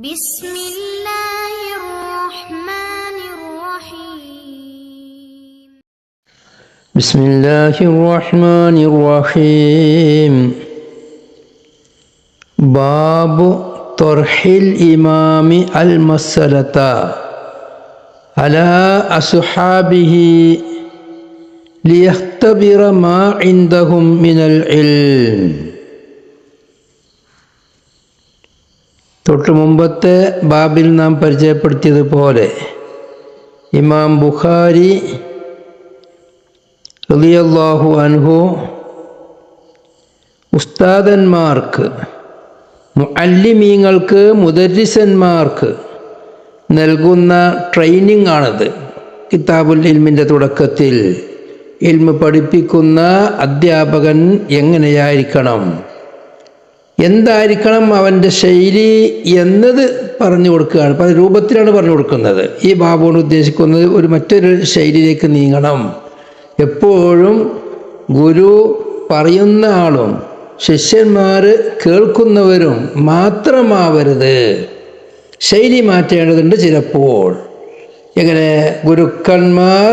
بسم الله الرحمن الرحيم بسم الله الرحمن الرحيم باب طرح الإمام المسألة على أصحابه ليختبر ما عندهم من العلم. തൊട്ട് മുമ്പത്തെ ബാബിൽ നാം പരിചയപ്പെടുത്തിയതുപോലെ ഇമാം ബുഖാരി റളിയല്ലാഹു അൻഹു ഉസ്താദന്മാർക്ക്, മുഅല്ലിമീങ്ങൾക്ക്, മുദരിസന്മാർക്ക് നൽകുന്ന ട്രെയിനിങ് ആണത്. കിതാബുൽ ഇൽമിൻ്റെ തുടക്കത്തിൽ ഇൽമ് പഠിപ്പിക്കുന്ന അധ്യാപകൻ എങ്ങനെയായിരിക്കണം, എന്തായിരിക്കണം അവൻ്റെ ശൈലി എന്നത് പറഞ്ഞു കൊടുക്കുകയാണ്. പല രൂപത്തിലാണ് പറഞ്ഞു കൊടുക്കുന്നത്. ഈ ബാബുകൊണ്ട് ഉദ്ദേശിക്കുന്നത് മറ്റൊരു ശൈലിയിലേക്ക് നീങ്ങണം. എപ്പോഴും ഗുരു പറയുന്ന ആളും ശിഷ്യന്മാർ കേൾക്കുന്നവരും മാത്രമാവരുത്. ശൈലി മാറ്റേണ്ടതുണ്ട്. ചിലപ്പോൾ എങ്ങനെ ഗുരുക്കന്മാർ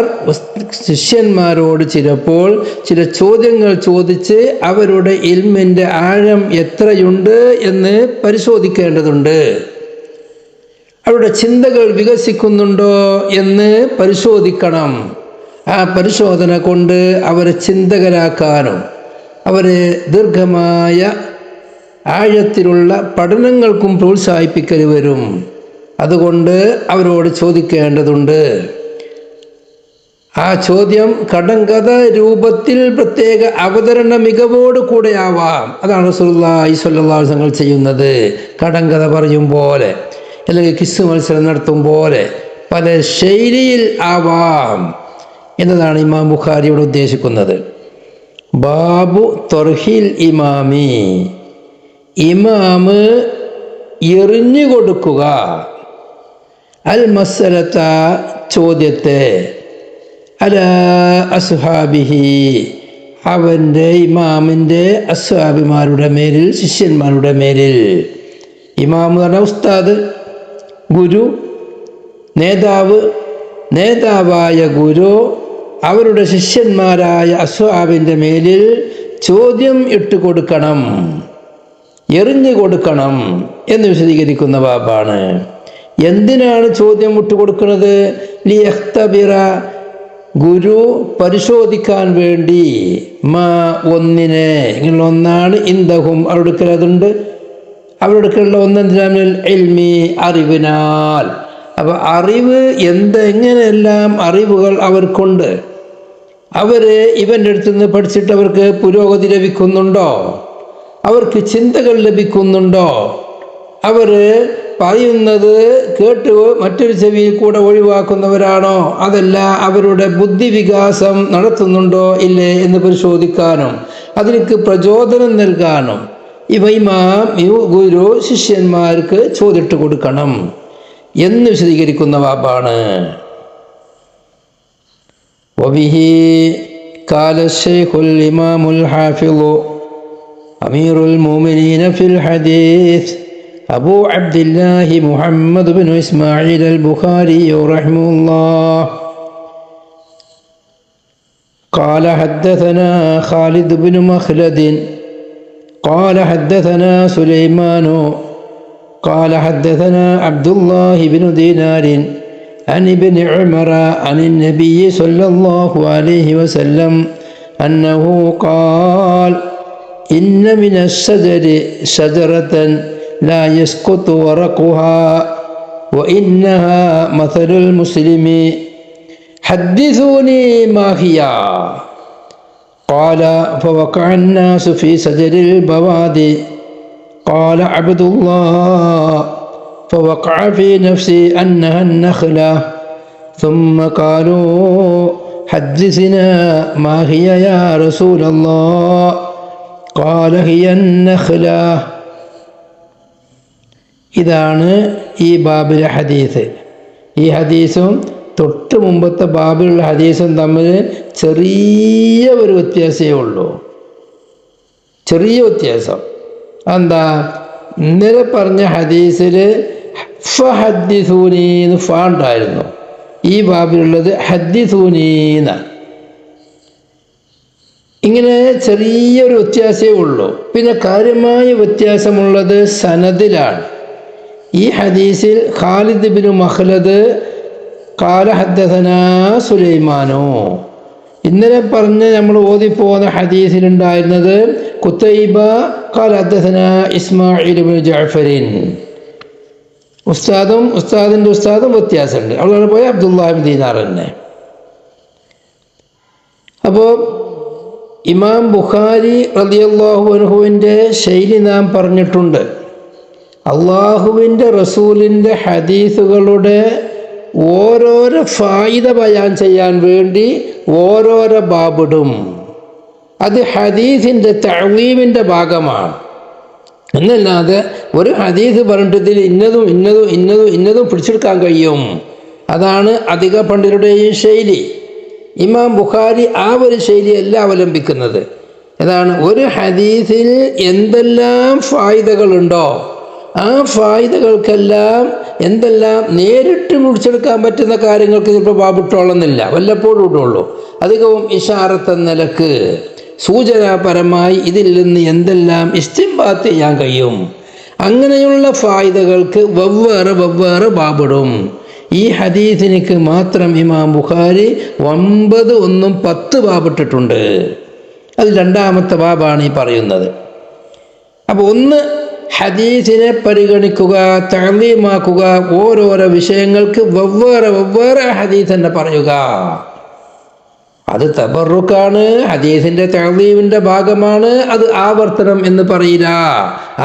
ശിഷ്യന്മാരോട് ചിലപ്പോൾ ചില ചോദ്യങ്ങൾ ചോദിച്ച് അവരുടെ ഇൽമിൻ്റെ ആഴം എത്രയുണ്ട് എന്ന് പരിശോധിക്കേണ്ടതുണ്ട്. അവരുടെ ചിന്തകൾ വികസിക്കുന്നുണ്ടോ എന്ന് പരിശോധിക്കണം. ആ പരിശോധന കൊണ്ട് അവരെ ചിന്തകരാക്കാനും അവരെ ദീർഘമായ ആഴത്തിലുള്ള പഠനങ്ങൾക്കും പ്രോത്സാഹിപ്പിക്കൽ വരും. അതുകൊണ്ട് അവരോട് ചോദിക്കേണ്ടതുണ്ട്. ആ ചോദ്യം കടങ്കഥ രൂപത്തിൽ പ്രത്യേക അവതരണ മികവോട് കൂടെ ആവാം. അതാണ് റസൂലുള്ളാഹി സ്വല്ലല്ലാഹു അലൈഹി വസല്ലം ചെയ്യുന്നത്. കടങ്കഥ പറയും പോലെ, അല്ലെങ്കിൽ കിസ് മത്സരം നടത്തും പോലെ പല ശൈലിയിൽ ആവാം എന്നതാണ് ഇമാം ബുഖാരിയോട് ഉദ്ദേശിക്കുന്നത്. ബാബു തൊർഹിൽ ഇമാമി, ഇമാമ് എറിഞ്ഞു കൊടുക്കുക, അൽ മസ്അലത ചോദ്യത്തെ, അല അസ്ഹാബിഹി അവൻ്റെ ഇമാമിൻ്റെ അസ്ഹാബിമാരുടെ മേലിൽ, ശിഷ്യന്മാരുടെ മേലിൽ. ഇമാം എന്ന് പറഞ്ഞാൽ ഉസ്താദ്, ഗുരു, നേതാവ്. നേതാവായ ഗുരു അവരുടെ ശിഷ്യന്മാരായ അസ്ഹാബിൻ്റെ മേലിൽ ചോദ്യം ഇട്ട് കൊടുക്കണം, എറിഞ്ഞു കൊടുക്കണം എന്ന് വിശദീകരിക്കുന്ന ബാബാണ്. എന്തിനാണ് ചോദ്യം വിട്ടുകൊടുക്കുന്നത്? ലിയഖ്തബിറ ഗുരു പരിശോധിക്കാൻ വേണ്ടി, മാ ഒന്നിനെ, ഇങ്ങനെ ഒന്നാണ്, ഇന്ദഹും അവരുടെ അടുക്കൽ അതുണ്ട്. അവരുടെ അടുക്കലുള്ള ഒന്നെന്തിനാണ്? ഇൽമി അറിവിനാൽ. അപ്പം അറിവ് എങ്ങനെയെല്ലാം അറിവുകൾ അവർക്കുണ്ട്. അവർ ഇവൻ്റെ അടുത്ത് നിന്ന് പഠിച്ചിട്ട് അവർക്ക് പുരോഗതി ലഭിക്കുന്നുണ്ടോ? അവർക്ക് ചിന്തകൾ ലഭിക്കുന്നുണ്ടോ? അവർ പറയുന്നത് കേട്ട് മറ്റൊരു ചെവിയിൽ കൂടെ ഒഴിവാക്കുന്നവരാണോ? അതല്ല അവരുടെ ബുദ്ധി വികാസം നടത്തുന്നുണ്ടോ ഇല്ലേ എന്ന് പരിശോധിക്കാനും അതിലേക്ക് പ്രചോദനം നൽകാനും ഇമാം ഗുരു ശിഷ്യന്മാർക്ക് ചോദിട്ട് കൊടുക്കണം എന്ന് വിശദീകരിക്കുന്ന വാബാണ്. വബിഹി ഖാല ശൈഖുൽ ഇമാമുൽ ഹാഫിളു അമീറുൽ മുഅ്മിനീന ഫിൽ ഹദീസ് أبو عبد الله محمد بن إسماعيل البخاري رحمه الله قال حدثنا خالد بن مخلد قال حدثنا سليمان قال حدثنا عبد الله بن دينار عن ابن عمر عن النبي صلى الله عليه وسلم أنه قال إن من الشجر شجرة لا يسقط ورقها وإنها مثل المسلم حدثوني ما هي. قال فوقع الناس في شجر البوادي. قال عبد الله فوقع في نفسي أنها النخلة. ثم قالوا حدثنا ما هي يا رسول الله. قال هي النخلة. ഇതാണ് ഈ ബാബിലെ ഹദീസ്. ഈ ഹദീസും തൊട്ട് മുമ്പത്തെ ബാബിലുള്ള ഹദീസും തമ്മിൽ ചെറിയ ഒരു വ്യത്യാസമേ ഉള്ളൂ. ചെറിയ വ്യത്യാസം. എന്താ? ഇന്നലെ പറഞ്ഞ ഹദീസിൽ ഫഹദ്ദിസൂനീന്ന് ഫാണ്ടായിരുന്നു. ഈ ബാബിലുള്ളത് ഹദ്ദിസൂനീന്ന. ഇങ്ങനെ ചെറിയൊരു വ്യത്യാസമേ ഉള്ളൂ. പിന്നെ കാര്യമായ വ്യത്യാസമുള്ളത് സനദിലാണ്. ഈ ഹദീസിൽ ഖാലിദ് ബിൻ മഖ്ലദ് ഖാല ഹദ്ദസനാ സുലൈമാനോ, ഇന്നലെ പറഞ്ഞ് നമ്മൾ ഓതിപ്പോകുന്ന ഹദീസിലുണ്ടായിരുന്നത് കുത്തൈബ ഖാല ഹദ്ദസനാ ഇസ്മാഈൽ ബിൻ ജഅഫറിൻ. ഉസ്താദിൻ്റെ ഉസ്താദും വ്യത്യാസമുണ്ട്. അവിടെ പോയ അബ്ദുല്ലാഹി ബിൻ ദീനാർ തന്നെ. അപ്പോൾ ഇമാം ബുഖാരി റളിയല്ലാഹു അൻഹുവിൻ്റെ ശൈലി നാം പറഞ്ഞിട്ടുണ്ട്. അള്ളാഹുവിൻ്റെ റസൂലിൻ്റെ ഹദീസുകളുടെ ഓരോരോ ഫായിദ ബയാൻ ചെയ്യാൻ വേണ്ടി ഓരോരോ ബാബിടും. അത് ഹദീസിൻ്റെ തഅ്വീമിൻ്റെ ഭാഗമാണ് എന്നല്ലാതെ ഒരു ഹദീസ് പറഞ്ഞിട്ട് ഇതിൽ ഇന്നതും പിടിച്ചെടുക്കാൻ കഴിയും. അതാണ് അധിക പണ്ഡിതരുടെയും ശൈലി. ഇമാം ബുഖാരി ആ ഒരു ശൈലിയല്ല അവലംബിക്കുന്നത്. അതാണ് ഒരു ഹദീസിൽ എന്തെല്ലാം ഫായിദകളുണ്ടോ ആ ഫായിദകൾക്കെല്ലാം എന്തെല്ലാം നേരിട്ട് മുടിച്ചെടുക്കാൻ പറ്റുന്ന കാര്യങ്ങൾക്ക് ചിലപ്പോൾ ബാബിട്ടോളന്നില്ല, വല്ലപ്പോഴും ഇടുള്ളൂ. അധികവും ഇഷാറത്ത് നിലക്ക് സൂചനാപരമായി ഇതിൽ നിന്ന് എന്തെല്ലാം ഇസ്തിംബാത്ത് ചെയ്യാൻ കഴിയും. അങ്ങനെയുള്ള ഫായിദകൾക്ക് വെവ്വേറെ ബാബിടും. ഈ ഹദീസിനിക്ക് മാത്രം ഇമാം ബുഖാരി 9 10 ബാബിട്ടിട്ടുണ്ട്. അത് രണ്ടാമത്തെ ബാബാണ് ഈ പറയുന്നത്. അപ്പോൾ ഒന്ന്, ഹദീസിനെ പരിഗണിക്കുക, തഅ്ലീമാക്കുക, ഓരോരോ വിഷയങ്ങൾക്ക് വെവ്വേറെ ഹദീസ് തന്നെ പറയുക. അത് തബറുക്കാണ്, ഹദീസിൻ്റെ തഅ്ലീമിൻ്റെ ഭാഗമാണ്. അത് ആവർത്തനം എന്ന് പറയില്ല.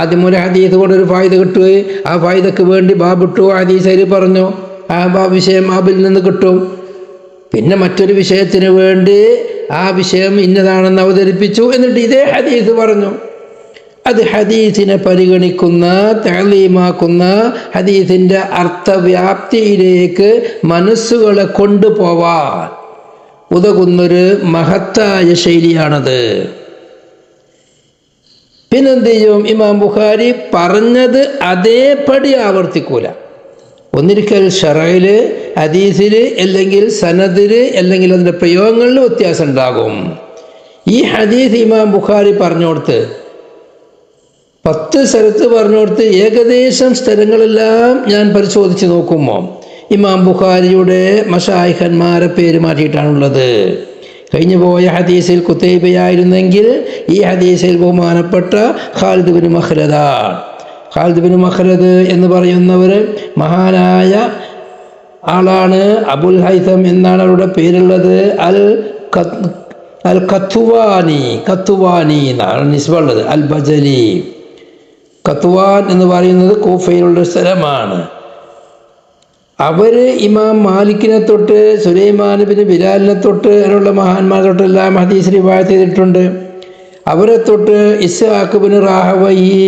ആദ്യം ഒരു ഹദീസ് കൊണ്ട് ഒരു ഫായിദ കിട്ടുകയും ആ ഫായിദക്ക് വേണ്ടി ബാബിട്ടു, ഹദീസ് അതിൽ പറഞ്ഞു, ആ വിഷയം ബാബിൽ നിന്ന് കിട്ടും. പിന്നെ മറ്റൊരു വിഷയത്തിന് വേണ്ടി ആ വിഷയം ഇന്നതാണെന്ന് അവതരിപ്പിച്ചു, എന്നിട്ട് ഇതേ ഹദീസ് പറഞ്ഞു. അത് ഹദീസിനെ പരിഗണിക്കുന്ന, തഅ്ലീമാക്കുന്ന, ഹദീസിൻ്റെ അർത്ഥവ്യാപ്തിയിലേക്ക് മനസ്സുകളെ കൊണ്ടുപോവാൻ ഉതകുന്നൊരു മഹത്തായ ശൈലിയാണത്. പിന്നെന്ത് ചെയ്യും? ഇമാം ബുഖാരി പറഞ്ഞത് അതേപടി ആവർത്തിക്കൂല. ഒന്നിരിക്കൽ ശറഇൽ, ഹദീസിൽ, അല്ലെങ്കിൽ സനദിൽ, അല്ലെങ്കിൽ അതിൻ്റെ പ്രയോഗങ്ങളിൽ വ്യത്യാസം ഉണ്ടാകും. ഈ ഹദീസ് ഇമാം ബുഖാരി പറഞ്ഞു കൊടുത്ത് 10 സ്ഥലത്ത് പറഞ്ഞു കൊടുത്ത് ഏകദേശം സ്ഥലങ്ങളെല്ലാം ഞാൻ പരിശോധിച്ച് നോക്കുമ്പോൾ ഇമാം ബുഖാരിയുടെ മശായിഖന്മാരെ പേര് മാറ്റിയിട്ടാണുള്ളത്. കഴിഞ്ഞു പോയ ഹദീസിൽ കുത്തൈബയായിരുന്നെങ്കിൽ ഈ ഹദീസിൽ ബഹുമാനപ്പെട്ട ഖാലിദ് ബിൻ മഖ്ലദാണ്. ഖാലിദ് ബിൻ മഖ്ലദ് എന്ന് പറയുന്നവർ മഹാനായ ആളാണ്. അബുൽ ഹൈതം എന്നാണ് അവരുടെ പേരുള്ളത്. അൽ കത്തുവാനി എന്നാണ് നിസ്ബുള്ളത്. അൽ ബജലി. കത്തുവാൻ എന്ന് പറയുന്നത് കൂഫയിലുള്ള സ്ഥലമാണ്. അവർ ഇമാം മാലിക്കിനെ തൊട്ട് സുലൈമാൻ ബിൻ ബിലാലിനെ തൊട്ട് അതിനുള്ള മഹാന്മാരെ തൊട്ടെല്ലാം ഹദീസ് റിവായത്ത് ചെയ്തിട്ടുണ്ട്. അവരെ തൊട്ട് ഇസ്ഹാഖ് ബിൻ റാഹവയി,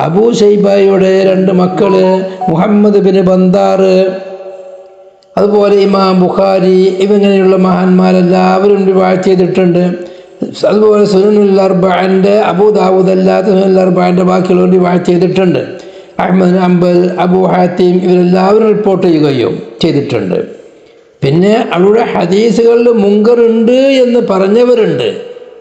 അബൂ ശൈബയുടെ 2 മക്കള് മുഹമ്മദ് ബിൻ ബന്ദാർ, അതുപോലെ ഇമാം ബുഖാരി, ഇവങ്ങനെയുള്ള മഹാന്മാരെല്ലാവരും റിവായത്ത് ചെയ്തിട്ടുണ്ട്. അതുപോലെ സുനനുൽ അർബഅന്റെ അബൂ ദാവൂദ് അല്ലാത്ത സുനനുൽ അർബഅന്റെ ബാക്കിയുള്ളവർ റിവായത്ത് ചെയ്തിട്ടുണ്ട്. അഹ്മദ് ബിൻ ഹംബൽ, അബൂ ഹാത്തിം ഇവരെല്ലാവരും റിപ്പോർട്ട് ചെയ്യുകയും ചെയ്തിട്ടുണ്ട്. പിന്നെ അവരുടെ ഹദീസുകളിൽ മുങ്കർ ഉണ്ട് എന്ന് പറഞ്ഞവരുണ്ട്.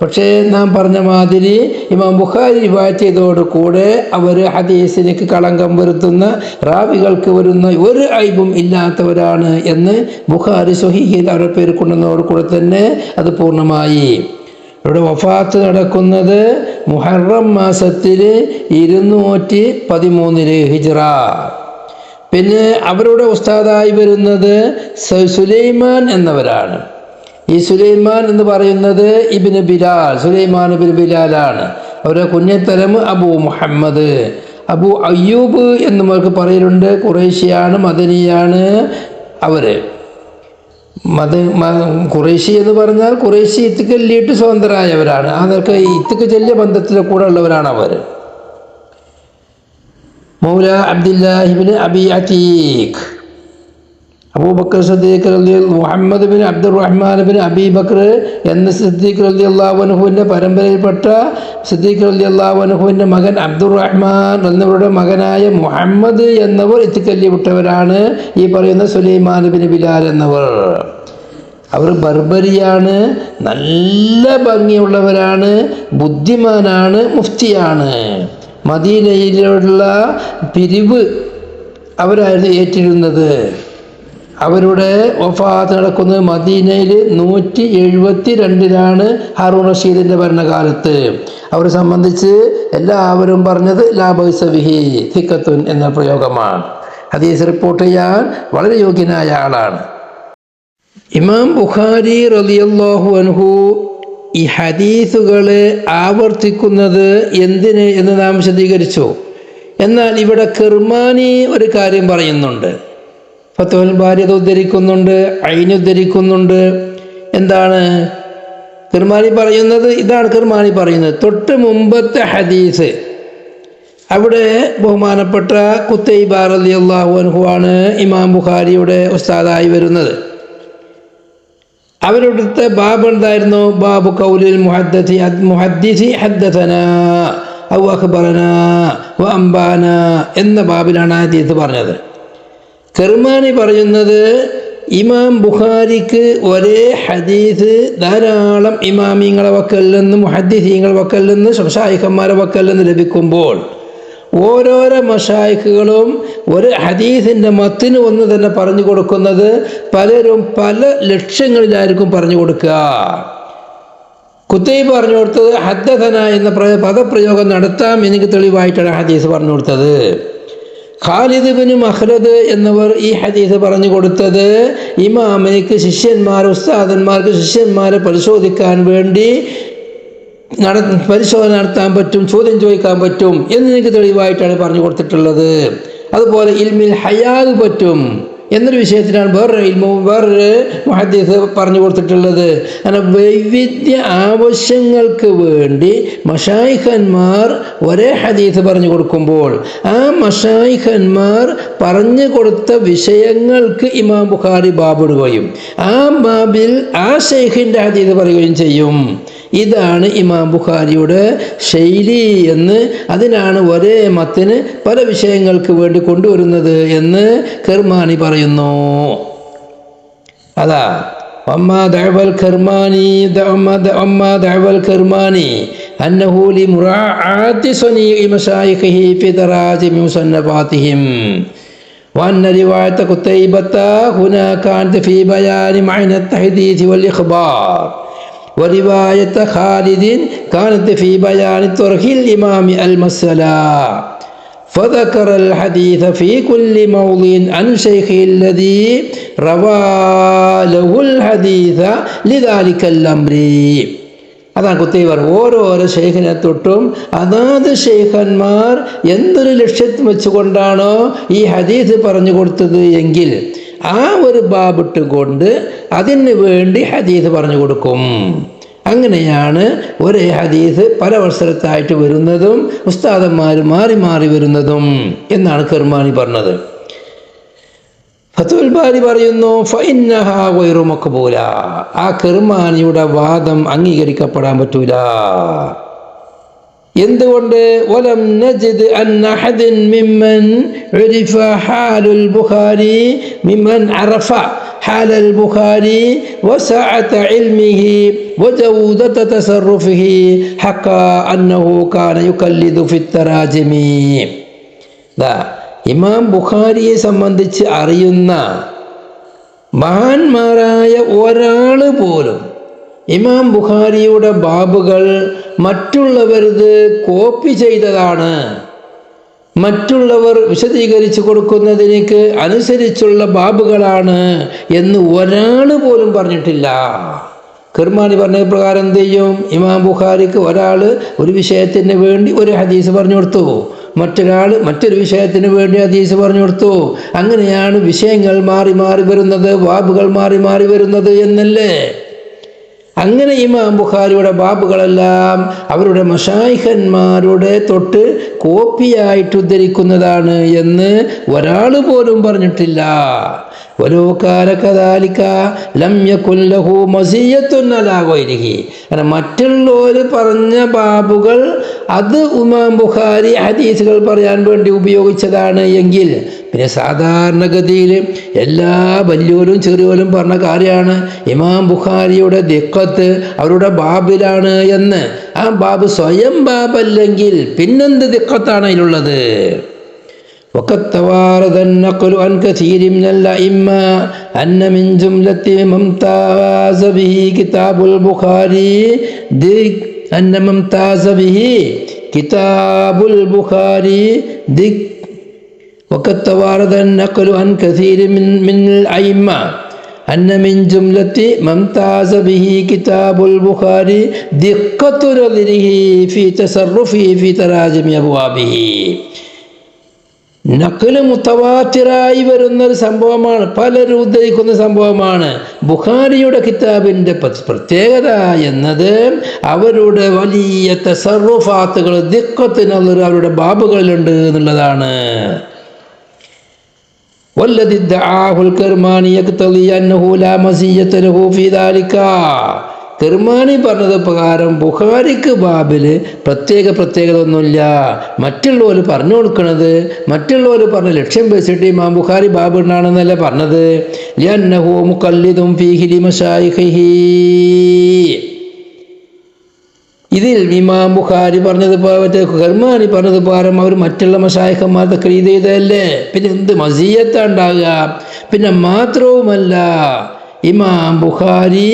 പക്ഷേ നാം പറഞ്ഞ മാതിരി ഇമാം ബുഖാരി റിവായത്ത് ചെയ്തതോടുകൂടെ അവർ ഹദീസിലേക്ക് കളങ്കം വരുത്തുന്ന, റാവികൾക്ക് വരുന്ന ഒരു ഐബും ഇല്ലാത്തവരാണ് എന്ന് ബുഖാരി സ്വഹീഹിൽ അവരുടെ പേര് കൊണ്ടുവന്നതോടുകൂടെ തന്നെ അത് പൂർണ്ണമായി. അവരുടെ വഫാത്ത് നടക്കുന്നത് മുഹറം മാസത്തിൽ 213 ഹിജ്റ. പിന്നെ അവരുടെ ഉസ്താദായി വരുന്നത് സുലൈമാൻ എന്നവരാണ്. ഈ സുലൈമാൻ എന്ന് പറയുന്നത് ഇബ്നു ബിലാൽ, സുലൈമാൻ ഇബ്നു ബിലാലാണ്. അവരുടെ കുഞ്ഞത്തരം അബൂ മുഹമ്മദ്, അബൂ അയ്യൂബ് എന്നും അവർക്ക് പറയലുണ്ട്. ഖുറൈശിയാണ്, മദനിയാണ് അവർ. ഖുറൈശി എന്ന് പറഞ്ഞാൽ ഖുറൈശി ഇത്തിക്കല്ലിട്ട് സ്വതന്ത്രരായവരാണ്. അതൊക്കെ ഇത്തിക്ക് ചെല്ലിയ ബന്ധത്തിൽ കൂടെ ഉള്ളവരാണ് അവർ. മൗല Abdullahi Ibnu Abi അതീഖ്, Abubakar Siddique Muhammad bin Abdulrahman bin അബീ ബക്കർ എന്ന സിദ്ദീഖ് റളിയല്ലാഹു അൻഹുവിൻ്റെ പരമ്പരയിൽപ്പെട്ട സിദ്ദീഖ് റളിയല്ലാഹു അൻഹുവിൻ്റെ മകൻ അബ്ദുറഹ്മാൻ എന്നിവരുടെ മകനായ മുഹമ്മദ് എന്നവർ എത്തിക്കല്ലിവിട്ടവരാണ് ഈ പറയുന്ന സുലൈമാൻ ബിൻ ബിലാൽ എന്നവർ. അവർ ബർബരിയാണ്, നല്ല ഭംഗിയുള്ളവരാണ്, ബുദ്ധിമാനാണ്, മുഫ്തിയാണ്. മദീനയിലുള്ള പിരിവ് അവരായിരുന്നു ഏറ്റിരുന്നത്. അവരുടെ വഫാത്ത് നടക്കുന്നത് മദീനയിൽ 172 ഹാറൂൺ റഷീദിൻ്റെ ഭരണകാലത്ത്. അവരെ സംബന്ധിച്ച് എല്ലാവരും പറഞ്ഞത് ലാ ബഅസ ബിഹി സിഖത്തുൻ എന്ന പ്രയോഗമാണ്. ഹദീസ് റിപ്പോർട്ട് ചെയ്യാൻ വളരെ യോഗ്യനായ ആളാണ്. ഇമാം ബുഖാരി റളിയല്ലാഹു അൻഹു ഈ ഹദീസുകളെ ആവർത്തിക്കുന്നത് എന്തിന് എന്ന് നാം വിശദീകരിച്ചു. എന്നാൽ ഇവിടെ കിർമാനി ഒരു കാര്യം പറയുന്നുണ്ട്. ഫത്ഹുൽ ബാരി അത് ഉദ്ധരിക്കുന്നുണ്ട്, ഐൻ ഉദ്ധരിക്കുന്നുണ്ട്. എന്താണ് കിർമാനി പറയുന്നത്? ഇതാണ് കിർമാനി പറയുന്നത്. തൊട്ട് മുമ്പത്തെ ഹദീസ് അവിടെ ബഹുമാനപ്പെട്ട ഖുത്തൈബ റളിയല്ലാഹു അൻഹു ആണ് ഇമാം ബുഖാരിയുടെ ഉസ്താദായി വരുന്നത്. അവരുടെ ബാബ് എന്തായിരുന്നു? ബാബു ഖൗലിൽ മുഹദ്ദിസി ഹദ്ദസനാ ഔ അഖ്ബറനാ വ അംബാനാ എന്ന ബാബിലാണ് ഹദീസ് പറഞ്ഞത്. കിർമാനി പറയുന്നത് ഇമാം ബുഖാരിക്ക് ഒരേ ഹദീസ് ധാരാളം ഇമാമിങ്ങളെ വക്കൽ നിന്ന്, മുഹദ്ദിസീങ്ങളെ വക്കൽ നിന്ന്, ശൈഖന്മാരെ വക്കൽ നിന്ന് ലഭിക്കുമ്പോൾ ഓരോരോ മശായിഖുകളും ഒരു ഹദീസിൻ്റെ മത്തിന് ഒന്ന് തന്നെ പറഞ്ഞു കൊടുക്കുന്നത് പലരും പല ലക്ഷ്യങ്ങളിലായിരിക്കും പറഞ്ഞു കൊടുക്കുക. ഖുത്തൈബ പറഞ്ഞു കൊടുത്തത് ഹദ്ദസന എന്ന പദപ്രയോഗം നടത്താം എനിക്ക് തെളിവായിട്ടാണ് ഹദീസ് പറഞ്ഞു കൊടുത്തത്. ഖാലിദ് ബിൻ മഖ്ലദ് എന്നിവർ ഈ ഹദീസ് പറഞ്ഞു കൊടുത്തത് ഇമാമിക്ക് ഉസ്താദന്മാർക്ക് ശിഷ്യന്മാരെ പരിശോധിക്കാൻ വേണ്ടി പരിശോധന നടത്താൻ പറ്റും, ചോദ്യം ചോദിക്കാൻ പറ്റും എന്ന് എനിക്ക് തെളിവായിട്ടാണ് പറഞ്ഞു കൊടുത്തിട്ടുള്ളത്. അതുപോലെ ഇൽമിൽ ഹയാദ് പറ്റും എന്നൊരു വിഷയത്തിനാണ് വേറൊരു മുഹദ്ദിസ് പറഞ്ഞു കൊടുത്തിട്ടുള്ളത്. അങ്ങനെ വൈവിധ്യ ആവശ്യങ്ങൾക്ക് വേണ്ടി മശായിഖന്മാർ ഒരേ ഹദീസ് പറഞ്ഞു കൊടുക്കുമ്പോൾ ആ മശായിഖന്മാർ പറഞ്ഞു കൊടുത്ത വിഷയങ്ങൾക്ക് ഇമാം ബുഖാരി ബാബിടുകയും ആ ബാബിൽ ആ ശൈഖിൻ്റെ ഹദീസ് പറയുകയും ചെയ്യും. ഇതാണ് ഇമാം ബുഖാരിയുടെ ശൈലി എന്ന്, അതിനാണ് ഒരേ മത്തിന് പല വിഷയങ്ങൾക്ക് വേണ്ടി കൊണ്ടുവരുന്നത് എന്ന് കിർമാനി പറയുന്നു. അതാ അമ്മാ ദഅവൽ കിർമാനി അന്നഹു ലിമുറാഅത്തി സ്വനീഇ മശായിഖിഹി ഫി തറാജിമി മുസന്നഫാതിഹിം وأن رواية قتيبة هنا كانت في بيان معنى التحديث والإخبار ورواية خالد كانت في بيان طرح الإمام المسألة فذكر الحديث في كل موضع عن شيخه الذي روى له الحديث لذلك الأمر. അതാണ് കുത്തൈബർ ഓരോരോ ഷെയ്ഖിനെ തൊട്ടും അതാത് ഷെയ്ഖന്മാർ എന്തൊരു ലക്ഷ്യത്തിൽ വെച്ചുകൊണ്ടാണോ ഈ ഹദീസ് പറഞ്ഞു കൊടുത്തത് എങ്കിൽ ആ ഒരു ബാബിട്ട് കൊണ്ട് അതിന് വേണ്ടി ഹദീസ് പറഞ്ഞു കൊടുക്കും. അങ്ങനെയാണ് ഒരേ ഹദീസ് പല അവസരത്തായിട്ട് വരുന്നതും ഉസ്താദന്മാർ മാറി മാറി വരുന്നതും എന്നാണ് കിർമാനി പറഞ്ഞത്. ഫത്ഹുൽ ബാരി പറയുന്നു ഫഇന്നഹാ ഗൈറു മഖ്ബൂല, ആ കിർമാനിയുടെ വാദം അംഗീകരിക്കപ്പെടാൻ പറ്റൂല. എന്തുകൊണ്ട്? വലം നജിദ് അന്ന അഹദൻ മിമ്മൻ ഉരിഫ ഹാലുൽ ബുഖാരി മിമ്മൻ അറഫ ഹാലൽ ബുഖാരി വസഅത ഇൽമിഹി വജൗദത തസറുഫിഹി ഹഖ അന്നഹു കാന യുകല്ലിദു ഫി തറാജിമി. ഇമാം ബുഖാരിയെ സംബന്ധിച്ച് അറിയുന്ന മഹാന്മാരായ ഒരാൾ പോലും ഇമാം ബുഖാരിയുടെ ബാബുകൾ മറ്റുള്ളവരത് കോപ്പി ചെയ്തതാണ്, മറ്റുള്ളവർ വിശദീകരിച്ചു കൊടുക്കുന്നതിനേക്ക് അനുസരിച്ചുള്ള ബാബുകളാണ് എന്ന് ഒരാൾ പോലും പറഞ്ഞിട്ടില്ല. കിർമാനി പറഞ്ഞ പ്രകാരം എന്ത് ചെയ്യും? ഇമാം ബുഖാരിക്ക് ഒരാൾ ഒരു വിഷയത്തിന് വേണ്ടി ഒരു ഹദീസ് പറഞ്ഞു കൊടുത്തു, മറ്റൊരാൾ മറ്റൊരു വിഷയത്തിന് വേണ്ടി ഹദീസ് പറഞ്ഞു കൊടുത്തു. അങ്ങനെയാണ് വിഷയങ്ങൾ മാറി മാറി വരുന്നത്, ബാബുകൾ മാറി മാറി വരുന്നത് എന്നല്ലേ. അങ്ങനെ ഇമാം ബുഖാരിയുടെ ബാബുകളെല്ലാം അവരുടെ മശായിഖന്മാരുടെ തൊട്ട് കോപ്പിയായിട്ട് ഉദ്ധരിക്കുന്നതാണ് എന്ന് ഒരാൾ പോലും പറഞ്ഞിട്ടില്ല. മറ്റുള്ളവർ പറഞ്ഞ ബാബുകൾ അത് ഇമാം ബുഖാരി ഹദീസുകൾ പറയാൻ വേണ്ടി ഉപയോഗിച്ചതാണ് എങ്കിൽ പിന്നെ സാധാരണഗതിയിൽ എല്ലാ വലിയോരും ചെറിയോരും പറഞ്ഞ കാര്യമാണ് ഇമാം ബുഖാരിയുടെ ദിഖത്ത് അവരുടെ ബാബിലാണ് എന്ന്. ആ ബാബ് സ്വയം ബാബല്ലെങ്കിൽ പിന്നെന്ത് ദിഖത്താണ് അതിലുള്ളത്? وقد توارد النقل عن كثير من الأئمة أن من جملة ما امتاز به كتاب البخاري وقد توارد النقل عن كثير من الأئمة أن من جملة ما امتاز به كتاب البخاري دقة نظره في تصرفه في تراجم أبوابه. നഖല് മുത്തവാത്തിറായി വരുന്ന ഒരു സംഭവമാണ്, പലരും ഉദ്ധരിക്കുന്ന സംഭവമാണ്. ബുഖാരിയുടെ കിതാബിൻ്റെ പ്രത്യേകത എന്നത് അവരുടെ വലിയ തസറുഫാത്തുകൾ ദിഖത്തിനുള്ള അവരുടെ ബാബുകളിലുണ്ട് എന്നുള്ളതാണ്. والذي ادعاه الكرماني يقتضي أنه لا مزية له في ذلك. കിർമാനി പറഞ്ഞത് പ്രകാരം ബുഖാരിക്ക് ബാബിൽ പ്രത്യേകത ഒന്നുമില്ല. മറ്റുള്ളവർ പറഞ്ഞു കൊടുക്കുന്നത്, മറ്റുള്ളവർ പറഞ്ഞ ലക്ഷ്യം വെച്ചിട്ട് ഇമാം ബുഖാരി ബാബ് ഉണ്ടാണെന്നല്ല പറഞ്ഞത്. ലിഅന്നഹു മുഖല്ലിദുൻ ഫീഹി ലിമശായിഖിഹി. ഇതിൽ ഇമാം ബുഖാരി പറഞ്ഞത് കിർമാനി പറഞ്ഞത് പ്രകാരം അവർ മറ്റുള്ള മശായിഖന്മാർ തഖ്ലീദ് ചെയ്തതല്ലേ. പിന്നെ എന്ത് മസിയത്താണ് ഉണ്ടാകുക? പിന്നെ മാത്രവുമല്ല ഇമാം ബുഖാരി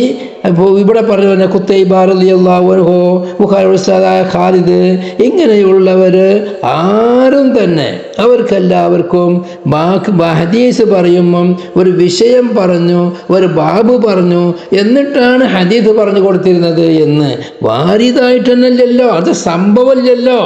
ഇവിടെ പറഞ്ഞ ഖുത്തൈബ റളിയല്ലാഹു അൻഹു, ബുഖാരിയുടെ ഉസ്താദായ ഖാലിദ്, ഇങ്ങനെയുള്ളവർ ആരും തന്നെ അവർക്കെല്ലാവർക്കും ഹദീസ് പറയുമ്പം ഒരു വിഷയം പറഞ്ഞു, ഒരു ബാബ് പറഞ്ഞു, എന്നിട്ടാണ് ഹദീസ് പറഞ്ഞു കൊടുത്തിരുന്നത് എന്ന് വാരിതായിട്ട് തന്നെയല്ലോ, അത് സംഭവമില്ലല്ലോ.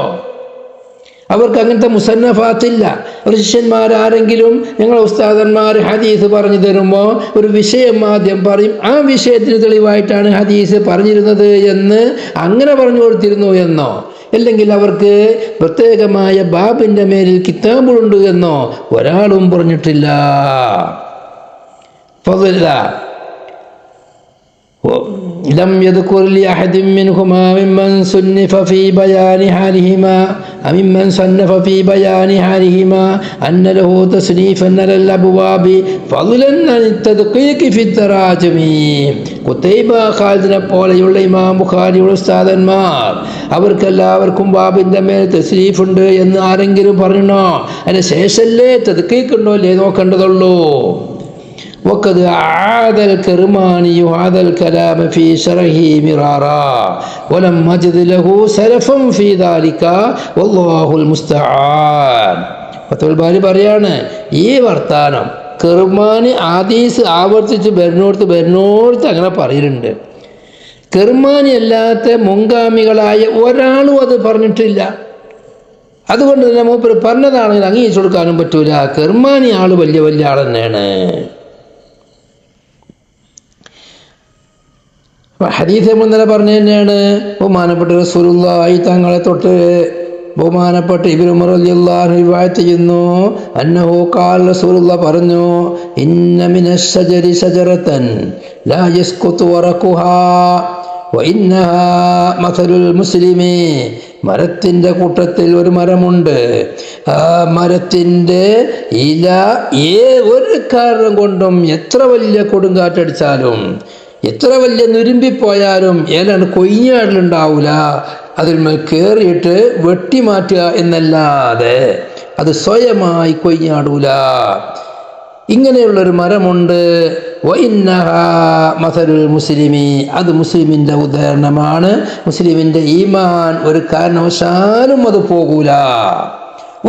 അവർക്ക് അങ്ങനത്തെ മുസന്നഫാത്തില്ല. ഒരു ശിഷ്യന്മാരാരെങ്കിലും ഞങ്ങളെ ഉസ്താദന്മാർ ഹദീസ് പറഞ്ഞു തരുമ്പോൾ ഒരു വിഷയം ആദ്യം പറയും, ആ വിഷയത്തിന് തെളിവായിട്ടാണ് ഹദീസ് പറഞ്ഞിരുന്നത് എന്ന് അങ്ങനെ പറഞ്ഞു കൊടുത്തിരുന്നു എന്നോ, അല്ലെങ്കിൽ അവർക്ക് പ്രത്യേകമായ ബാബിൻ്റെ മേലിൽ കിതാബുണ്ട് എന്നോ ഒരാളും പറഞ്ഞിട്ടില്ല. لم يذكر لأحد منهما ممن صنف في بيان حالهما أن له تصنيفا على الأبواب فضلا عن التدقيق في التراجم. ഖുതൈബ ഖാലിദിനെ പോലെയുള്ള ഇമാം ബുഖാരിയുടെ ഉസ്താദന്മാർ അവർക്കെല്ലാവർക്കും ബാബിൻ്റെ മേൽ തസ്രീഫ് ഉണ്ട് എന്ന് ആരെങ്കിലും പറഞ്ഞോ? അതിന് ശേഷമല്ലേ തദ്ഖീഖ് ഉണ്ടോ അല്ലേ നോക്കേണ്ടതുള്ളൂ. وقد أعاد الكرماني هذا الكلام في شرحه مرارا ولم أجد له سلفا في ذلك والله المستعان. ഫത്ഹുൽ ബാരി പറയാണ്, ഈ വർത്താനം കിർമാനി ഹദീസ് ആവർത്തിച്ച് വരുന്നോടത്ത് അങ്ങനെ പറയുന്നുണ്ട്. കിർമാനി അല്ലാത്ത മുൻഗാമികളായ ഒരാളും അത് പറഞ്ഞിട്ടില്ല. അതുകൊണ്ട് തന്നെ മൂപ്പർ പറഞ്ഞതാണെങ്കിൽ അംഗീകരിച്ചു കൊടുക്കാനും പറ്റൂല. കിർമാനി ആള് വലിയ ആൾ തന്നെയാണ്. ഹദീസ് നമ്മൾ ഇന്നലെ പറഞ്ഞു തന്നെയാണ്. ബഹുമാനപ്പെട്ട റസൂലുള്ളാഹി തങ്ങളെ തൊട്ട് ബഹുമാനപ്പെട്ട ഇബ്നു ഉമർ റളിയല്ലാഹു അൻഹു റിവായത്ത് ചെയ്യുന്നു, അന്നഹു ഖാല, റസൂലുള്ളാഹി പറഞ്ഞു, ഇന്ന മിനശ്ശജരി ശജറതൻ ലാ യസ്ഖുതു വറഖുഹാ വഇന്നഹാ മസലുൽ മുസ്ലിമി. മരത്തിൻ്റെ കൂട്ടത്തിൽ ഒരു മരമുണ്ട്. ആ മരത്തിൻ്റെ ഇല ഒരു കാരണം കൊണ്ടും എത്ര വലിയ കൊടുങ്കാറ്റടിച്ചാലും എത്ര വലിയ നുരുമ്പിപ്പോയാലും ഏലാണ് കൊയ്യാടലുണ്ടാവില്ല. അതിൽ മേൽ കയറിയിട്ട് വെട്ടിമാറ്റുക എന്നല്ലാതെ അത് സ്വയമായി കൊയ്യാടൂല. ഇങ്ങനെയുള്ളൊരു മരമുണ്ട്. വഇന്നഹാ മസലുൽ മുസ്ലിമി, അത് മുസ്ലിമിൻ്റെ ഉദാഹരണമാണ്. മുസ്ലിമിൻ്റെ ഈമാൻ ഒരു കാരണവശാലും അത് പോകൂല.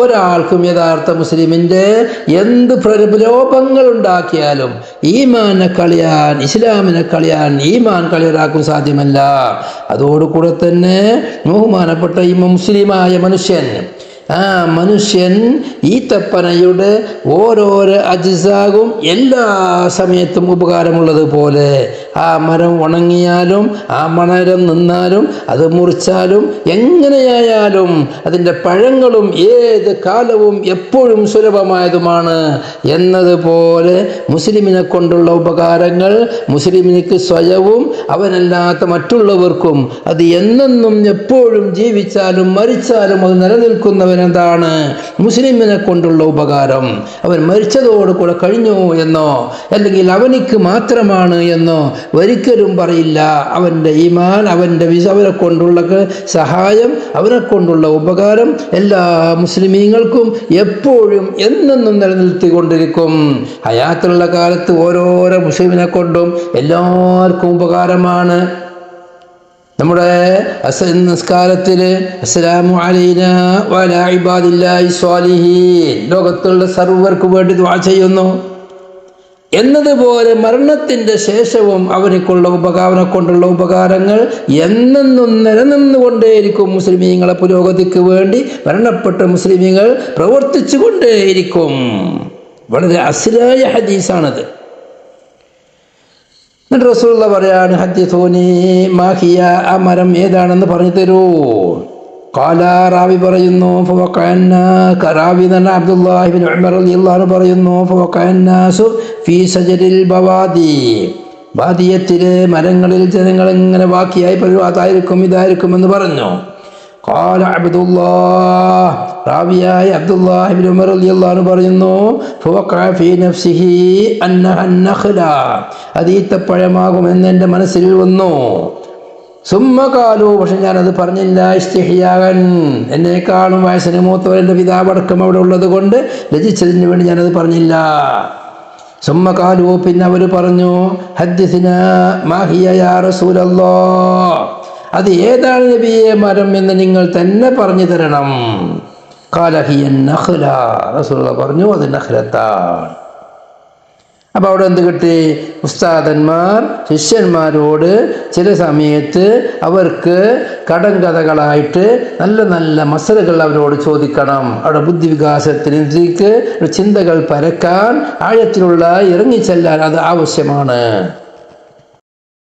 ഒരാൾക്കും യഥാർത്ഥ മുസ്ലിമിൻ്റെ എന്ത് പ്രലോഭങ്ങൾ ഉണ്ടാക്കിയാലും ഈമാനെ കളയാൻ, ഇസ്ലാമിനെ കളയാൻ, ഈമാൻ കളയാറാക്കും സാധ്യമല്ല. അതോടുകൂടെ തന്നെ ബഹുമാനപ്പെട്ട ഈ മുസ്ലിമായ മനുഷ്യൻ ആ മനുഷ്യൻ ഈത്തപ്പനയുടെ ഓരോരോ അജിസാകും എല്ലാ സമയത്തും ഉപകാരമുള്ളതുപോലെ ആ മരം ഉണങ്ങിയാലും ആ മരം നിന്നാലും അത് മുറിച്ചാലും എങ്ങനെയായാലും അതിൻ്റെ പഴങ്ങളും ഏത് കാലവും എപ്പോഴും സുലഭമായതുമാണ് എന്നതുപോലെ മുസ്ലിമിനെ കൊണ്ടുള്ള ഉപകാരങ്ങൾ മുസ്ലിമിനിക്ക് സ്വയവും അവനല്ലാത്ത മറ്റുള്ളവർക്കും അത് എന്നെന്നും എപ്പോഴും ജീവിച്ചാലും മരിച്ചാലും അത് നിലനിൽക്കുന്നവനെന്താണ് മുസ്ലിമിനെ കൊണ്ടുള്ള ഉപകാരം. അവൻ മരിച്ചതോടുകൂടെ കഴിഞ്ഞു എന്നോ അല്ലെങ്കിൽ അവനിക്ക് മാത്രമാണ് എന്നോ ഒരിക്കലും പറയില്ല. അവൻ്റെ ഈമാൻ, അവൻ്റെ അവനെ കൊണ്ടുള്ള സഹായം, അവനെ കൊണ്ടുള്ള ഉപകാരം എല്ലാ മുസ്ലിമീങ്ങൾക്കും എപ്പോഴും എന്നെന്നും നിലനിർത്തിക്കൊണ്ടിരിക്കും. ഹയാത്തുള്ള കാലത്ത് ഓരോരോ മുസ്ലിമിനെ കൊണ്ടും എല്ലാവർക്കും ഉപകാരമാണ്. നമ്മുടെ നിസ്കാരത്തിൽ അസ്സലാമു അലൈനാ വഅലാ ഇബാദില്ലാഹി സ്വാലിഹീൻ ലോകത്തുള്ള സർവ്വർക്കും വേണ്ടി ദുആ ചെയ്യുന്നു എന്നതുപോലെ മരണത്തിൻ്റെ ശേഷവും അവനെ കൊണ്ടുള്ള ഉപകാരങ്ങൾ എന്നെന്നും നിലനിന്നുകൊണ്ടേയിരിക്കും. മുസ്ലിമീങ്ങളെ പുരോഗതിക്ക് വേണ്ടി മരണപ്പെട്ട മുസ്ലിമീങ്ങൾ പ്രവർത്തിച്ചു കൊണ്ടേയിരിക്കും. വളരെ അസ്ലായ ഹദീസാണത്. എന്നിട്ട് റസൂലുള്ളാഹി പറയാണ്, ഹദ്ദിസൂനി മാ ഹിയ, ആ മരം ഏതാണെന്ന് പറഞ്ഞു തരൂ. ഖാല, റാവി പറയുന്നു, റാവി തന്നെ അബ്ദുല്ലാഹി ഇബ്നു ഉമർ റളിയല്ലാഹു അൻഹു പറയുന്നു, ഫവഖഅന്നാസു ഫീ സജരിൽ ബവാദി, ബാദിയത്തിലെ മരങ്ങളിൽ ജനങ്ങൾ ഇങ്ങനെ ബാക്കിയായി അതായിരിക്കും ഇതായിരിക്കും എന്ന് പറഞ്ഞു. ഖാല അബ്ദുല്ലാഹ്, റാവിയായ അബ്ദുല്ലാഹി ഇബ്നു ഉമർ റളിയല്ലാഹു അൻഹു പറയുന്നു, ഫവഖഅ ഫീ നഫ്സിഹി അന്നഹ അന്നഖല, അത് ഈത്തപ്പഴമാകുമെന്ന് എൻ്റെ മനസ്സിൽ വന്നു. സുമ്മ കാലു, പക്ഷെ ഞാനത് പറഞ്ഞില്ല, ഇസ്തിഹ്യാൻ, എന്നെക്കാളും വയസ്സിന് മൂത്തവർ എൻ്റെ പിതാവടക്കം അവിടെ ഉള്ളത് കൊണ്ട് ലജിച്ചതിന് വേണ്ടി ഞാനത് പറഞ്ഞില്ല. സുമ്മ കാലു, പിന്നെ അവർ പറഞ്ഞു, ഹദ്ദിസ്നാ മാ ഹിയ യാ റസൂലല്ലാഹ്, അത് ഏതാണ് നബിയെ മരം എന്ന് നിങ്ങൾ തന്നെ പറഞ്ഞു തരണം. ഖാല ഹിയ നഖ്ല, റസൂലുള്ളാഹി പറഞ്ഞു അത് നഖ്ലത്താണ്. അപ്പോൾ അവിടെ എന്ത് കിട്ടി? ഉസ്താദന്മാർ ശിഷ്യന്മാരോട് ചില സമയത്ത് അവർക്ക് കടങ്കഥകളായിട്ട് നല്ല നല്ല മസലകൾ അവരോട് ചോദിക്കണം. അവിടെ ബുദ്ധിവികാസത്തിന് ചിന്തകൾ പരക്കാൻ ആഴത്തിലുള്ള ഇറങ്ങിച്ചെല്ലാൻ അത് ആവശ്യമാണ്.